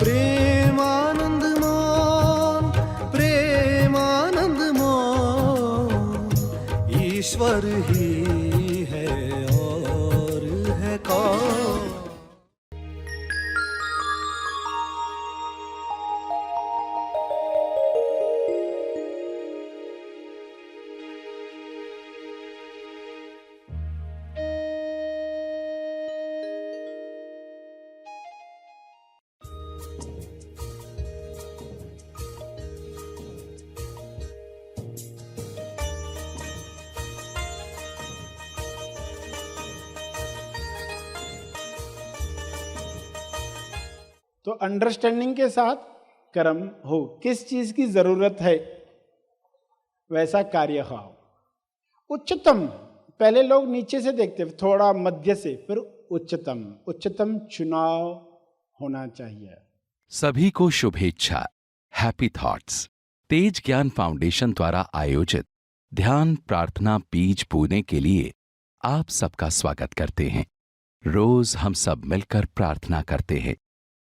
प्रेमानंद मोन, प्रेमानंद मोन, ईश्वर ही है और है कौन। तो अंडरस्टैंडिंग के साथ कर्म हो, किस चीज की जरूरत है वैसा कार्य हो। उच्चतम, पहले लोग नीचे से देखते, थोड़ा मध्य से, फिर उच्चतम। उच्चतम चुनाव होना चाहिए। सभी को शुभेच्छा। हैप्पी थॉट्स तेज ज्ञान फाउंडेशन द्वारा आयोजित ध्यान प्रार्थना बीज बोने के लिए आप सबका स्वागत करते हैं। रोज हम सब मिलकर प्रार्थना करते हैं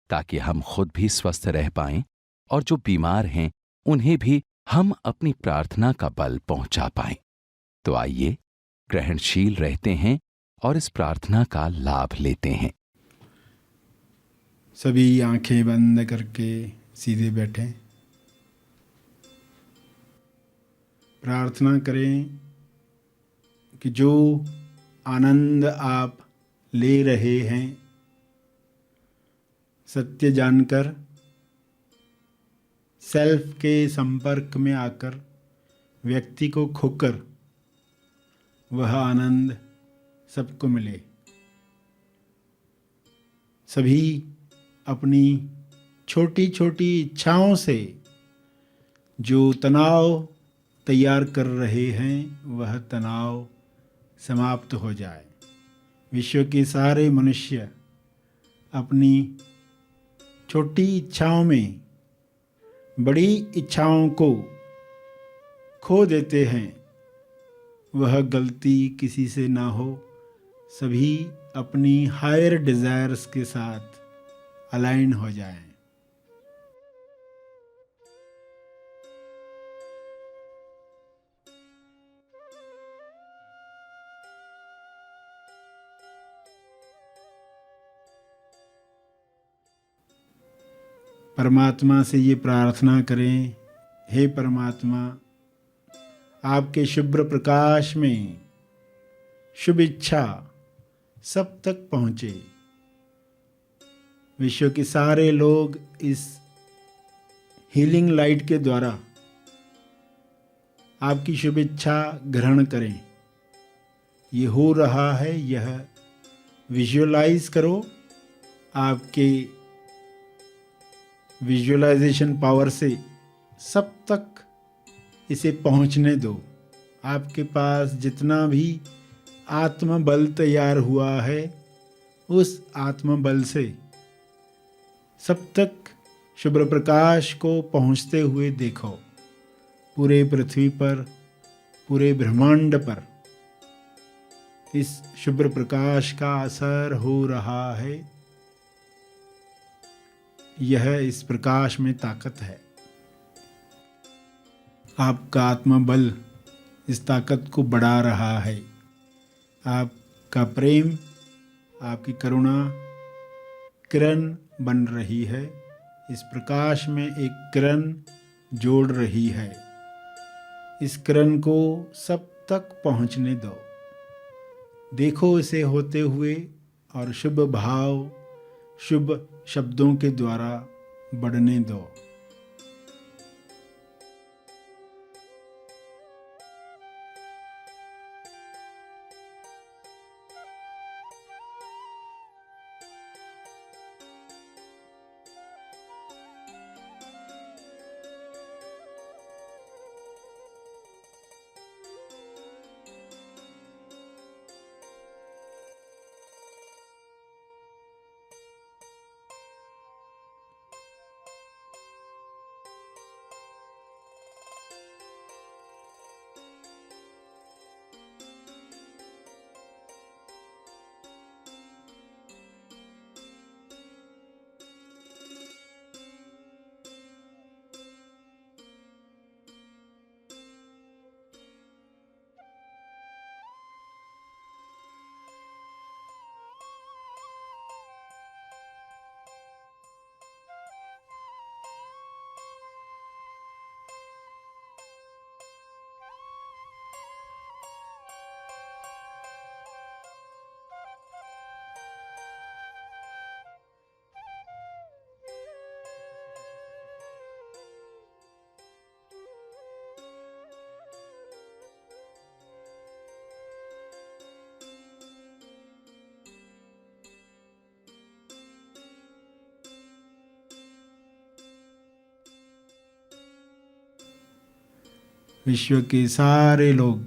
ताकि हम खुद भी स्वस्थ रह पाएं और जो बीमार हैं उन्हें भी हम अपनी प्रार्थना का बल पहुंचा पाएं। तो आइए ग्रहणशील रहते हैं और इस प्रार्थना का लाभ लेते हैं। सभी आंखें बंद करके सीधे बैठें। प्रार्थना करें कि जो आनंद आप ले रहे हैं, सत्य जानकर, सेल्फ के संपर्क में आकर, व्यक्ति को खोकर, वह आनंद सबको मिले। सभी अपनी छोटी छोटी इच्छाओं से जो तनाव तैयार कर रहे हैं, वह तनाव समाप्त हो जाए। विश्व के सारे मनुष्य अपनी छोटी इच्छाओं में बड़ी इच्छाओं को खो देते हैं। वह गलती किसी से ना हो। सभी अपनी हायर डिजायर्स के साथ अलाइन हो जाएं। परमात्मा से ये प्रार्थना करें, हे परमात्मा, आपके शुभ्र प्रकाश में शुभ इच्छा सब तक पहुँचे। विश्व के सारे लोग इस हीलिंग लाइट के द्वारा आपकी शुभ इच्छा ग्रहण करें। ये हो रहा है, यह विजुअलाइज करो। आपके विजुअलाइजेशन पावर से सब तक इसे पहुंचने दो। आपके पास जितना भी आत्मबल तैयार हुआ है, उस आत्मबल से सब तक शुभ्र प्रकाश को पहुंचते हुए देखो। पूरे पृथ्वी पर, पूरे ब्रह्मांड पर इस शुभ्र प्रकाश का असर हो रहा है। यह इस प्रकाश में ताकत है। आपका आत्मबल इस ताकत को बढ़ा रहा है। आपका प्रेम, आपकी करुणा किरण बन रही है। इस प्रकाश में एक किरण जोड़ रही है। इस किरण को सब तक पहुंचने दो। देखो इसे होते हुए और शुभ भाव, शुभ शब्दों के द्वारा बढ़ने दो। विश्व के सारे लोग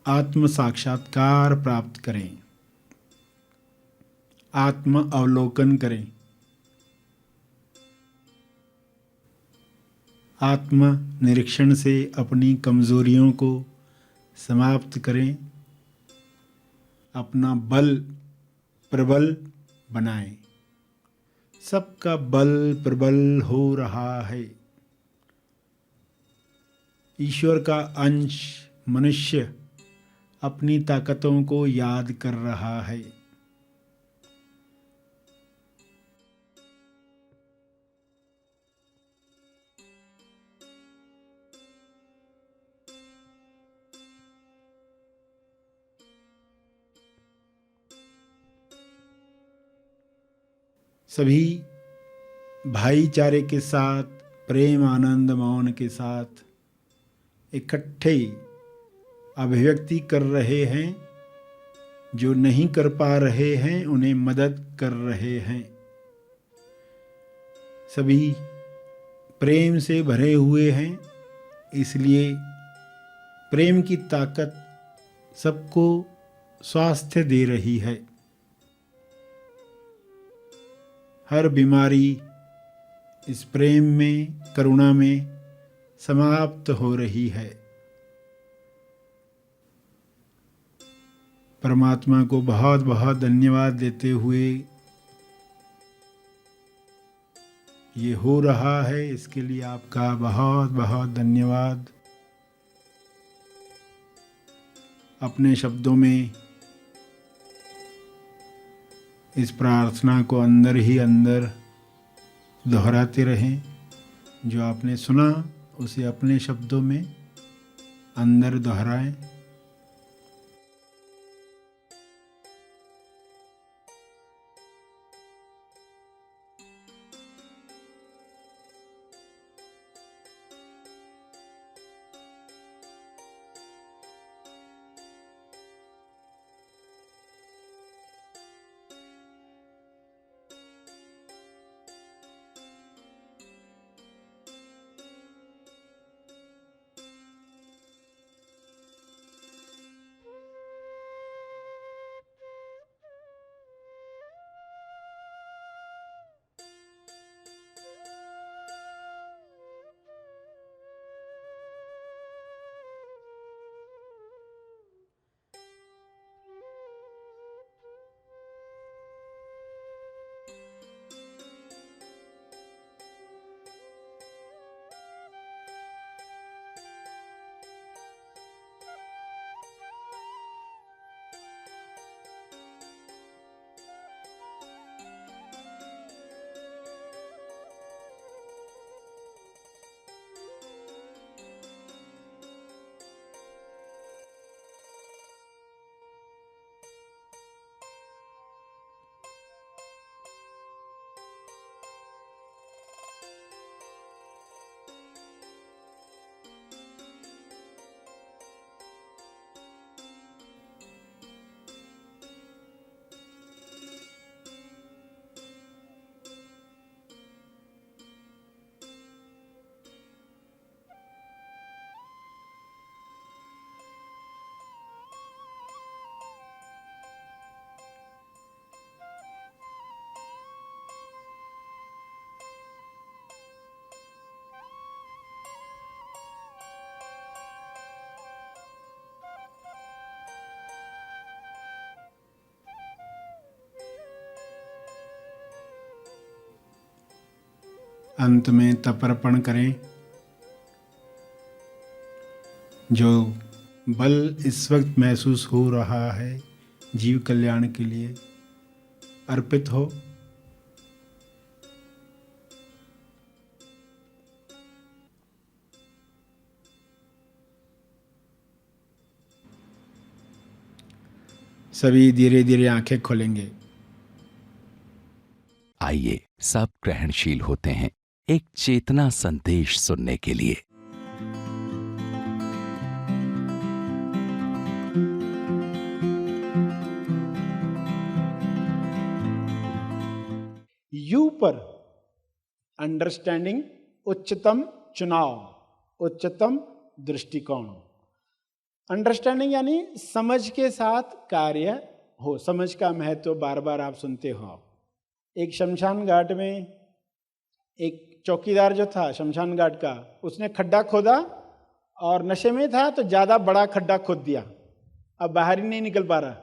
आत्म साक्षात्कार प्राप्त करें, आत्म अवलोकन करें, आत्म निरीक्षण से अपनी कमजोरियों को समाप्त करें, अपना बल प्रबल बनाएं। सबका बल प्रबल हो रहा है। ईश्वर का अंश मनुष्य अपनी ताकतों को याद कर रहा है। सभी भाईचारे के साथ, प्रेम आनंद मौन के साथ इकट्ठे अभिव्यक्ति कर रहे हैं। जो नहीं कर पा रहे हैं उन्हें मदद कर रहे हैं। सभी प्रेम से भरे हुए हैं, इसलिए प्रेम की ताकत सबको स्वास्थ्य दे रही है। हर बीमारी इस प्रेम में, करुणा में समाप्त हो रही है। परमात्मा को बहुत बहुत धन्यवाद देते हुए ये हो रहा है, इसके लिए आपका बहुत बहुत धन्यवाद। अपने शब्दों में इस प्रार्थना को अंदर ही अंदर दोहराते रहें। जो आपने सुना उसे अपने शब्दों में अंदर दोहराएं। अंत में तर्पण करें। जो बल इस वक्त महसूस हो रहा है जीव कल्याण के लिए अर्पित हो। सभी धीरे धीरे आंखें खोलेंगे। आइए सब ग्रहणशील होते हैं एक चेतना संदेश सुनने के लिए। यू पर अंडरस्टैंडिंग उच्चतम चुनाव। उच्चतम दृष्टिकोण। अंडरस्टैंडिंग यानी समझ के साथ कार्य हो। समझ का महत्व बार बार आप सुनते हो। एक शमशान घाट में एक चौकीदार जो था शमशान घाट का, उसने खड्डा खोदा और नशे में था तो ज्यादा बड़ा खड्डा खोद दिया, अब बाहर ही नहीं निकल पा रहा।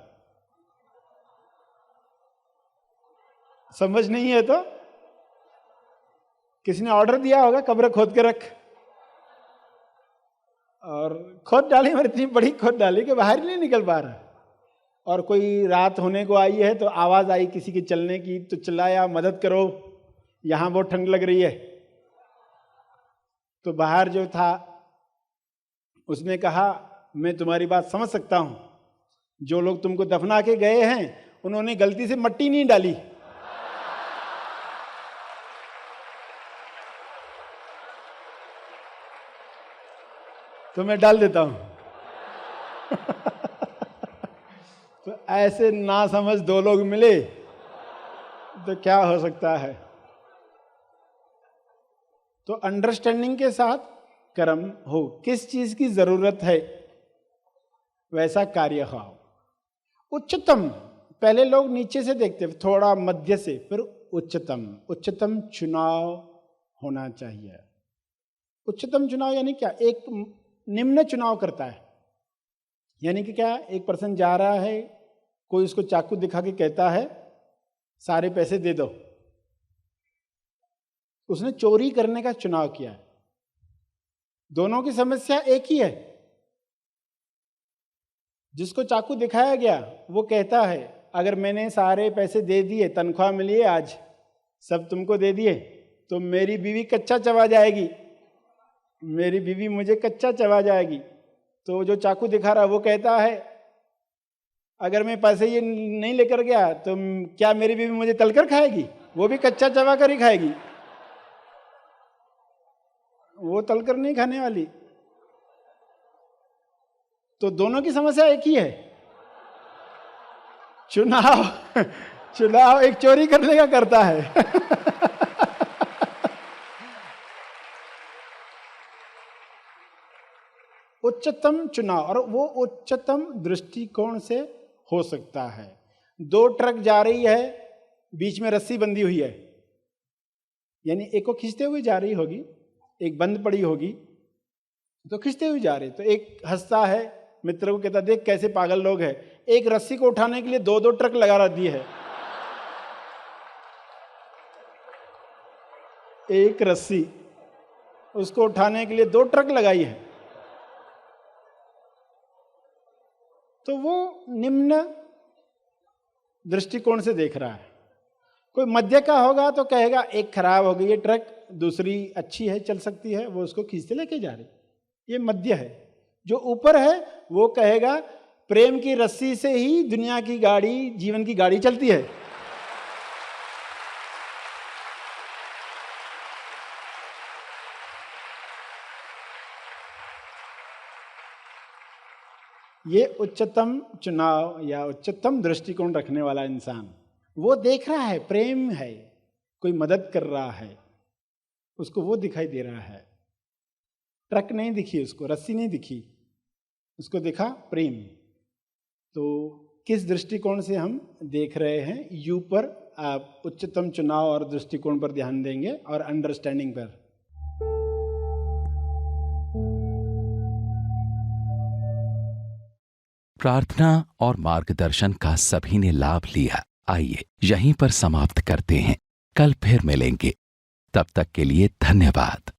समझ नहीं है तो किसी ने ऑर्डर दिया होगा कब्र खोद के रख, और खोद डाली, और इतनी बड़ी खोद डाली कि बाहर ही नहीं निकल पा रहा। और कोई रात होने को आई है तो आवाज आई किसी के चलने की, तो चिल्लाया मदद करो, यहां बहुत ठंड लग रही है। तो बाहर जो था उसने कहा मैं तुम्हारी बात समझ सकता हूं, जो लोग तुमको दफना के गए हैं उन्होंने गलती से मट्टी नहीं डाली। तो मैं डाल देता हूं। तो ऐसे ना समझ दो लोग मिले तो क्या हो सकता है। तो अंडरस्टैंडिंग के साथ कर्म हो, किस चीज की जरूरत है वैसा कार्य हो। उच्चतम, पहले लोग नीचे से देखते, थोड़ा मध्य से, फिर उच्चतम। उच्चतम चुनाव होना चाहिए। उच्चतम चुनाव यानी क्या? एक निम्न चुनाव करता है, यानी कि क्या, एक पर्सन जा रहा है, कोई उसको चाकू दिखा के कहता है सारे पैसे दे दो, उसने चोरी करने का चुनाव किया है। दोनों की समस्या एक ही है। जिसको चाकू दिखाया गया वो कहता है अगर मैंने सारे पैसे दे दिए, तनख्वाह मिली है आज, सब तुमको दे दिए, तो मेरी बीवी कच्चा चबा जाएगी, मेरी बीवी मुझे कच्चा चबा जाएगी। तो जो चाकू दिखा रहा वो कहता है अगर मैं पैसे ये नहीं लेकर गया तो क्या मेरी बीवी मुझे तलकर खाएगी? वो भी कच्चा चबा कर ही खाएगी, वो तलकर नहीं खाने वाली। तो दोनों की समस्या एक ही है। चुनाव एक चोरी करने का करता है। उच्चतम चुनाव, और वो उच्चतम दृष्टिकोण से हो सकता है। दो ट्रक जा रही है, बीच में रस्सी बंधी हुई है, यानी एक को खींचते हुए जा रही होगी, एक बंद पड़ी होगी, तो खींचते हुए जा रही। तो एक हंसता है, मित्र को कहता देख कैसे पागल लोग हैं, एक रस्सी को उठाने के लिए दो दो ट्रक लगा दी है। एक रस्सी उसको उठाने के लिए दो ट्रक लगाई है। तो वो निम्न दृष्टिकोण से देख रहा है। कोई मध्य का होगा तो कहेगा एक खराब हो गई है ट्रक, दूसरी अच्छी है, चल सकती है, वो उसको खींचते लेके जा रही, ये मध्य है। जो ऊपर है वो कहेगा प्रेम की रस्सी से ही दुनिया की गाड़ी, जीवन की गाड़ी चलती है। ये उच्चतम चुनाव या उच्चतम दृष्टिकोण रखने वाला इंसान, वो देख रहा है प्रेम है, कोई मदद कर रहा है, उसको वो दिखाई दे रहा है। ट्रक नहीं दिखी उसको, रस्सी नहीं दिखी, उसको दिखा प्रेम। तो किस दृष्टिकोण से हम देख रहे हैं, यू पर आप उच्चतम चुनाव और दृष्टिकोण पर ध्यान देंगे और अंडरस्टैंडिंग पर। प्रार्थना और मार्गदर्शन का सभी ने लाभ लिया। आइए यहीं पर समाप्त करते हैं, कल फिर मिलेंगे। तब तक के लिए धन्यवाद।